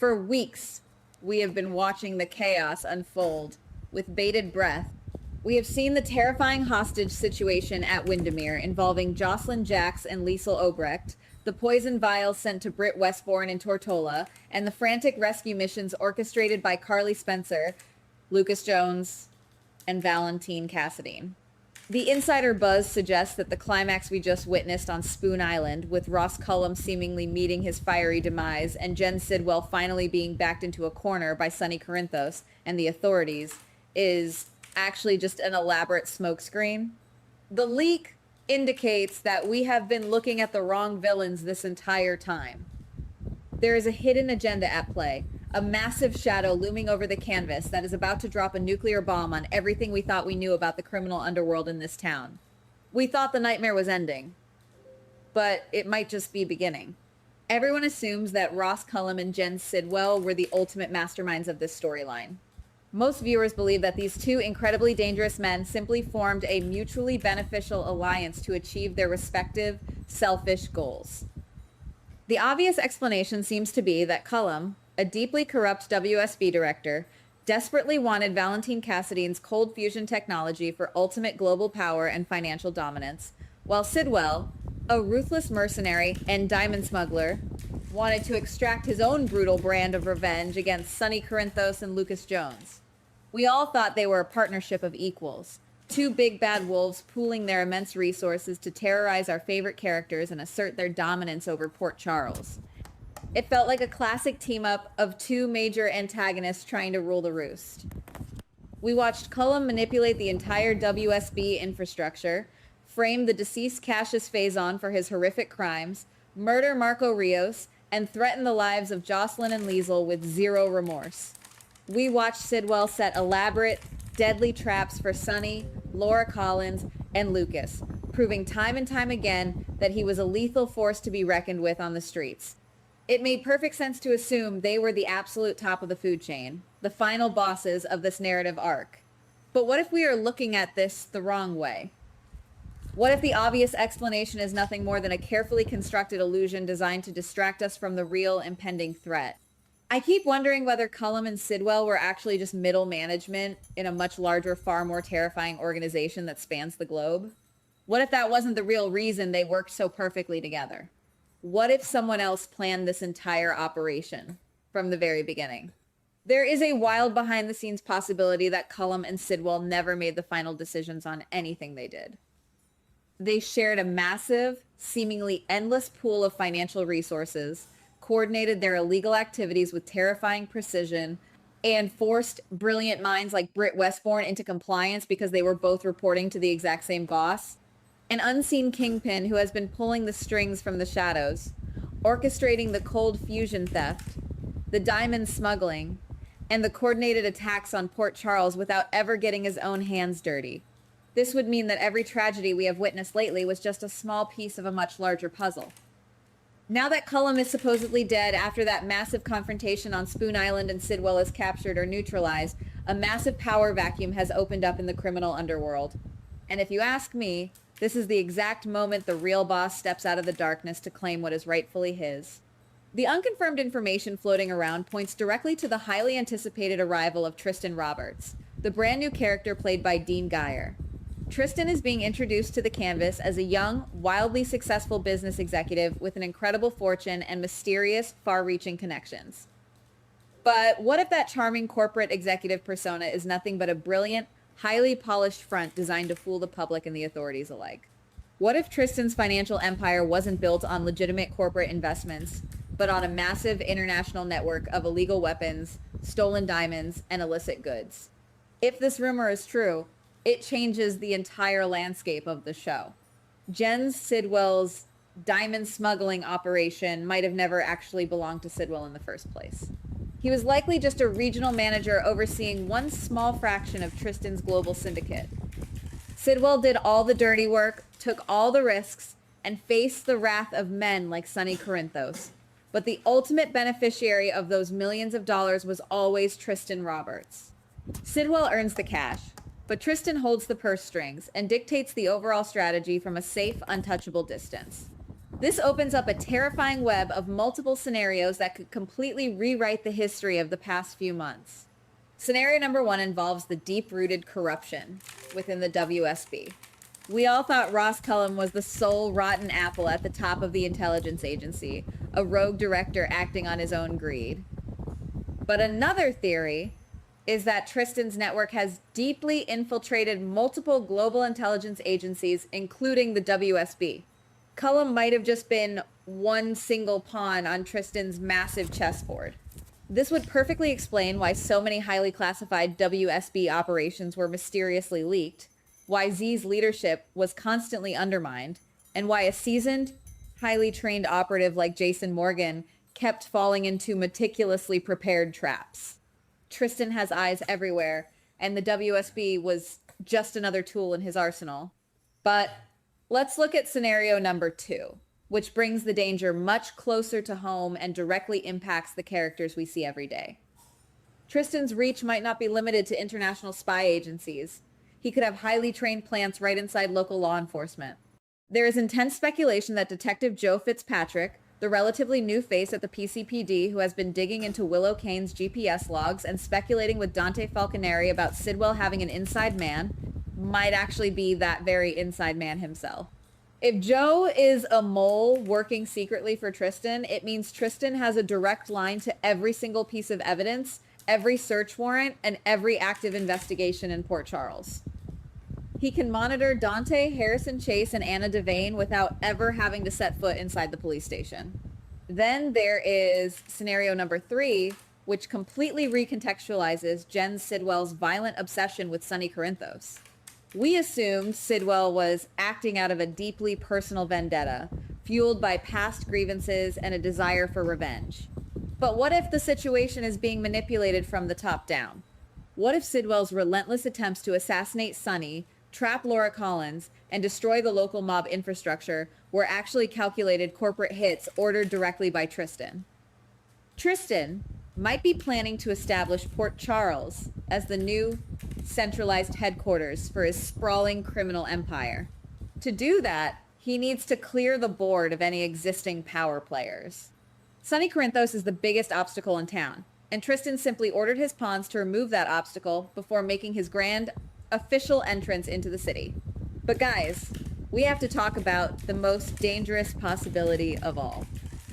For weeks, we have been watching the chaos unfold with bated breath. We have seen the terrifying hostage situation at Windermere involving Jocelyn Jacks and Liesl Obrecht, the poison vials sent to Britt Westbourne in Tortola, and the frantic rescue missions orchestrated by Carly Spencer, Lucas Jones, and Valentine Cassadine. The insider buzz suggests that the climax we just witnessed on Spoon Island, with Ross Cullum seemingly meeting his fiery demise and Jen Sidwell finally being backed into a corner by Sonny Corinthos and the authorities, is actually just an elaborate smokescreen. The leak indicates that we have been looking at the wrong villains this entire time. There is a hidden agenda at play, a massive shadow looming over the canvas that is about to drop a nuclear bomb on everything we thought we knew about the criminal underworld in this town. We thought the nightmare was ending, but it might just be beginning. Everyone assumes that Ross Cullum and Jen Sidwell were the ultimate masterminds of this storyline. Most viewers believe that these two incredibly dangerous men simply formed a mutually beneficial alliance to achieve their respective selfish goals. The obvious explanation seems to be that Cullum, a deeply corrupt WSB director, desperately wanted Valentine Cassadine's cold fusion technology for ultimate global power and financial dominance, while Sidwell, a ruthless mercenary and diamond smuggler, wanted to extract his own brutal brand of revenge against Sonny Corinthos and Lucas Jones. We all thought they were a partnership of equals, two big bad wolves pooling their immense resources to terrorize our favorite characters and assert their dominance over Port Charles. It felt like a classic team-up of two major antagonists trying to rule the roost. We watched Cullum manipulate the entire WSB infrastructure, frame the deceased Cassius Faison for his horrific crimes, murder Marco Rios, and threaten the lives of Jocelyn and Liesl with zero remorse. We watched Sidwell set elaborate, deadly traps for Sonny, Laura Collins, and Lucas, proving time and time again that he was a lethal force to be reckoned with on the streets. It made perfect sense to assume they were the absolute top of the food chain, the final bosses of this narrative arc. But what if we are looking at this the wrong way? What if the obvious explanation is nothing more than a carefully constructed illusion designed to distract us from the real impending threat? I keep wondering whether Cullum and Sidwell were actually just middle management in a much larger, far more terrifying organization that spans the globe. What if that wasn't the real reason they worked so perfectly together? What if someone else planned this entire operation from the very beginning? There is a wild behind-the-scenes possibility that Cullum and Sidwell never made the final decisions on anything they did. They shared a massive, seemingly endless pool of financial resources, coordinated their illegal activities with terrifying precision, and forced brilliant minds like Britt Westbourne into compliance because they were both reporting to the exact same boss. An unseen kingpin who has been pulling the strings from the shadows, orchestrating the cold fusion theft, the diamond smuggling, and the coordinated attacks on Port Charles without ever getting his own hands dirty. This would mean that every tragedy we have witnessed lately was just a small piece of a much larger puzzle. Now that Cullum is supposedly dead after that massive confrontation on Spoon Island and Sidwell is captured or neutralized, a massive power vacuum has opened up in the criminal underworld. And if you ask me, this is the exact moment the real boss steps out of the darkness to claim what is rightfully his. The unconfirmed information floating around points directly to the highly anticipated arrival of Tristan Roberts, the brand new character played by Dean Geyer. Tristan is being introduced to the canvas as a young, wildly successful business executive with an incredible fortune and mysterious, far-reaching connections. But what if that charming corporate executive persona is nothing but a brilliant, highly polished front designed to fool the public and the authorities alike? What if Tristan's financial empire wasn't built on legitimate corporate investments, but on a massive international network of illegal weapons, stolen diamonds, and illicit goods? If this rumor is true, it changes the entire landscape of the show. Jen Sidwell's diamond smuggling operation might have never actually belonged to Sidwell in the first place. He was likely just a regional manager overseeing one small fraction of Tristan's global syndicate. Sidwell did all the dirty work, took all the risks, and faced the wrath of men like Sonny Corinthos. But the ultimate beneficiary of those millions of dollars was always Tristan Roberts. Sidwell earns the cash, but Tristan holds the purse strings and dictates the overall strategy from a safe, untouchable distance. This opens up a terrifying web of multiple scenarios that could completely rewrite the history of the past few months. Scenario number 1 involves the deep-rooted corruption within the WSB. We all thought Ross Cullum was the sole rotten apple at the top of the intelligence agency, a rogue director acting on his own greed. But another theory is that Tristan's network has deeply infiltrated multiple global intelligence agencies, including the WSB. Cullum might have just been one single pawn on Tristan's massive chessboard. This would perfectly explain why so many highly classified WSB operations were mysteriously leaked, why Z's leadership was constantly undermined, and why a seasoned, highly trained operative like Jason Morgan kept falling into meticulously prepared traps. Tristan has eyes everywhere, and the WSB was just another tool in his arsenal. But let's look at scenario number 2, which brings the danger much closer to home and directly impacts the characters we see every day. Tristan's reach might not be limited to international spy agencies. He could have highly trained plants right inside local law enforcement. There is intense speculation that Detective Joe Fitzpatrick, the relatively new face at the PCPD who has been digging into Willow Kane's GPS logs and speculating with Dante Falconeri about Sidwell having an inside man, might actually be that very inside man himself. If Joe is a mole working secretly for Tristan, it means Tristan has a direct line to every single piece of evidence, every search warrant, and every active investigation in Port Charles. He can monitor Dante, Harrison Chase, and Anna Devane without ever having to set foot inside the police station. Then there is scenario number 3, which completely recontextualizes Jen Sidwell's violent obsession with Sonny Corinthos. We assumed Sidwell was acting out of a deeply personal vendetta, fueled by past grievances and a desire for revenge. But what if the situation is being manipulated from the top down? What if Sidwell's relentless attempts to assassinate Sonny, trap Laura Collins, and destroy the local mob infrastructure were actually calculated corporate hits ordered directly by Tristan? Tristan might be planning to establish Port Charles as the new centralized headquarters for his sprawling criminal empire. To do that, he needs to clear the board of any existing power players. Sonny Corinthos is the biggest obstacle in town, and Tristan simply ordered his pawns to remove that obstacle before making his grand official entrance into the city. But guys, we have to talk about the most dangerous possibility of all.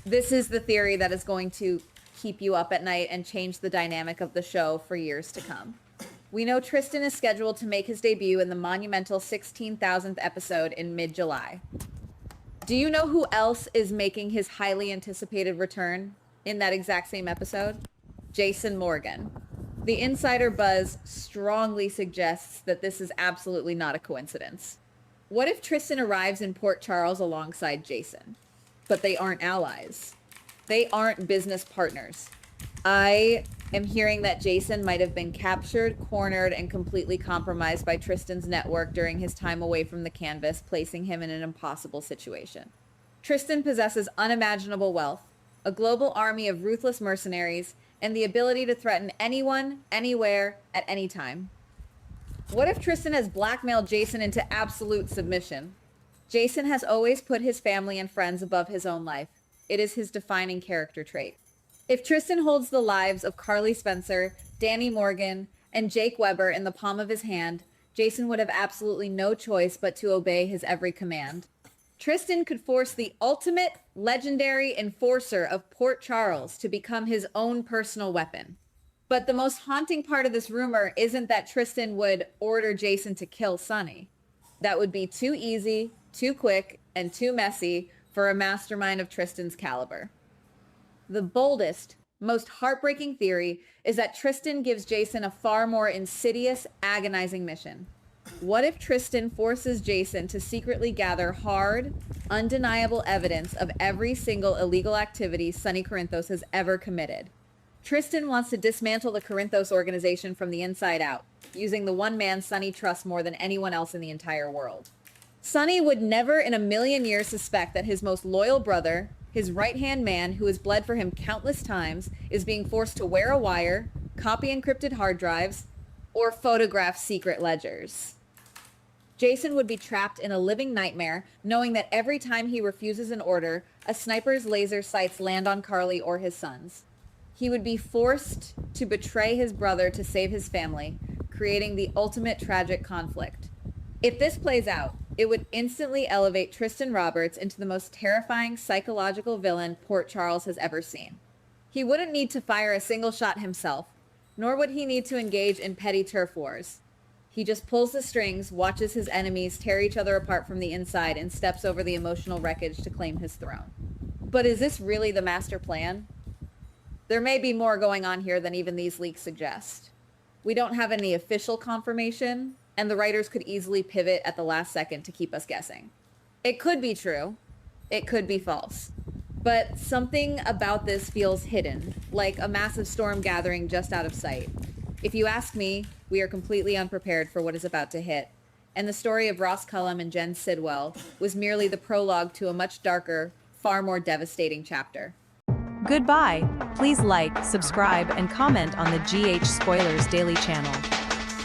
This is the theory that is going to keep you up at night and change the dynamic of the show for years to come. We know Tristan is scheduled to make his debut in the monumental 16,000th episode in mid-July. Do you know who else is making his highly anticipated return in that exact same episode? Jason Morgan. The insider buzz strongly suggests that this is absolutely not a coincidence. What if Tristan arrives in Port Charles alongside Jason? But they aren't allies. They aren't business partners. I am hearing that Jason might have been captured, cornered, and completely compromised by Tristan's network during his time away from the canvas, placing him in an impossible situation. Tristan possesses unimaginable wealth, a global army of ruthless mercenaries, and the ability to threaten anyone, anywhere, at any time. What if Tristan has blackmailed Jason into absolute submission? Jason has always put his family and friends above his own life. It is his defining character trait. If Tristan holds the lives of Carly Spencer, Danny Morgan, and Jake Weber in the palm of his hand, Jason would have absolutely no choice but to obey his every command. Tristan could force the ultimate legendary enforcer of Port Charles to become his own personal weapon. But the most haunting part of this rumor isn't that Tristan would order Jason to kill Sonny. That would be too easy, too quick, and too messy for a mastermind of Tristan's caliber. The boldest, most heartbreaking theory is that Tristan gives Jason a far more insidious, agonizing mission. What if Tristan forces Jason to secretly gather hard, undeniable evidence of every single illegal activity Sonny Corinthos has ever committed? Tristan wants to dismantle the Corinthos organization from the inside out, using the one man Sonny trusts more than anyone else in the entire world. Sonny would never in a million years suspect that his most loyal brother, his right-hand man who has bled for him countless times, is being forced to wear a wire, copy encrypted hard drives, or photograph secret ledgers. Jason would be trapped in a living nightmare, knowing that every time he refuses an order, a sniper's laser sights land on Carly or his sons. He would be forced to betray his brother to save his family, creating the ultimate tragic conflict. If this plays out, it would instantly elevate Tristan Roberts into the most terrifying psychological villain Port Charles has ever seen. He wouldn't need to fire a single shot himself, nor would he need to engage in petty turf wars. He just pulls the strings, watches his enemies tear each other apart from the inside, and steps over the emotional wreckage to claim his throne. But is this really the master plan? There may be more going on here than even these leaks suggest. We don't have any official confirmation, and the writers could easily pivot at the last second to keep us guessing. It could be true. It could be false. But something about this feels hidden, like a massive storm gathering just out of sight. If you ask me, we are completely unprepared for what is about to hit, and the story of Ross Cullum and Jen Sidwell was merely the prologue to a much darker, far more devastating chapter. Goodbye. Please like, subscribe, and comment on the GH Spoilers Daily channel.